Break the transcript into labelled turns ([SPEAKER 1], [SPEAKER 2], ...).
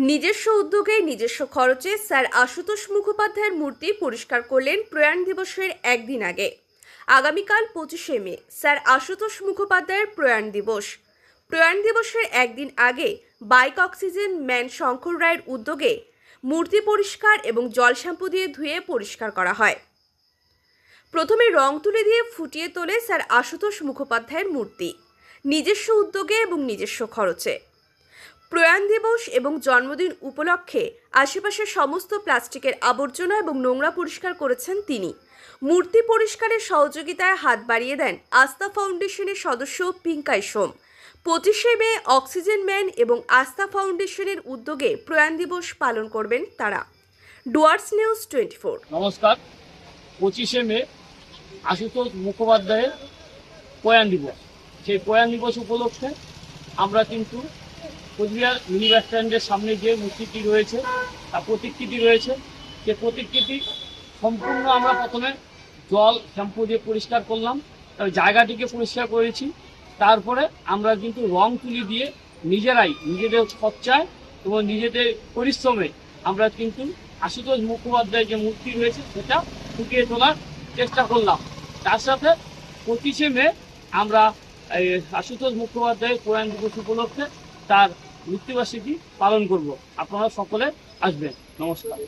[SPEAKER 1] নিজস্ব উদ্যোগে নিজস্ব খরচে স্যার আশুতোষ মুখোপাধ্যায়ের মূর্তি পরিষ্কার করলেন প্রয়াণ দিবসের একদিন আগে। আগামীকাল 25শে মে স্যার আশুতোষ মুখোপাধ্যায়ের প্রয়াণ দিবস। প্রয়াণ দিবসের একদিন আগে বাইক অক্সিজেন ম্যান শঙ্কর রায়ের উদ্যোগে মূর্তি পরিষ্কার এবং জল শ্যাম্পু দিয়ে ধুয়ে পরিষ্কার করা হয়। প্রথমে রং তুলি দিয়ে ফুটিয়ে তোলে স্যার আশুতোষ মুখোপাধ্যায়ের মূর্তি নিজস্ব উদ্যোগে এবং নিজস্ব খরচে। প্রয়াণ দিবস এবং জন্মদিন উপলক্ষে আশেপাশের সমস্ত প্লাস্টিকের আবর্জনা এবং নোংরা পরিষ্কার করেছেন তিনি। মূর্তি পরিষ্কারের সহযোগিতায় হাত বাড়িয়ে দেন আস্থা ফাউন্ডেশনের সদস্য পিঙ্কাই সোম। 25শে মে অক্সিজেন ম্যান এবং আস্থা ফাউন্ডেশনের উদ্যোগে প্রয়াণ দিবস পালন করবেন তারা। ডুয়ার্স নিউজ 24।
[SPEAKER 2] নমস্কার। 25শে মে আশুতোষ মুখোপাধ্যায়ের প্রয়াণ দিবস। সেই প্রয়াণ দিবস উপলক্ষে আমরা কিন্তু কোচবিহার মিনি বাস স্ট্যান্ডের সামনে যে মূর্তিটি রয়েছে তার প্রতিকৃতি রয়েছে, সে প্রতিকৃতি সম্পূর্ণ আমরা প্রথমে জল শ্যাম্পু দিয়ে পরিষ্কার করলাম, জায়গাটিকে পরিষ্কার করেছি। তারপরে আমরা কিন্তু রং তুলি দিয়ে নিজেরাই নিজেদের খরচায় এবং নিজেদের পরিশ্রমে আমরা কিন্তু আশুতোষ মুখোপাধ্যায়ের যে মূর্তি রয়েছে সেটা ফুটিয়ে তোলার চেষ্টা করলাম। তার সাথে 25শে মে আমরা আশুতোষ মুখোপাধ্যায়ের প্রয়াণ দিবস উপলক্ষে তার মৃত্যুবার্ষিকী পালন করব। আপনারা সকলে আসবেন। নমস্কার।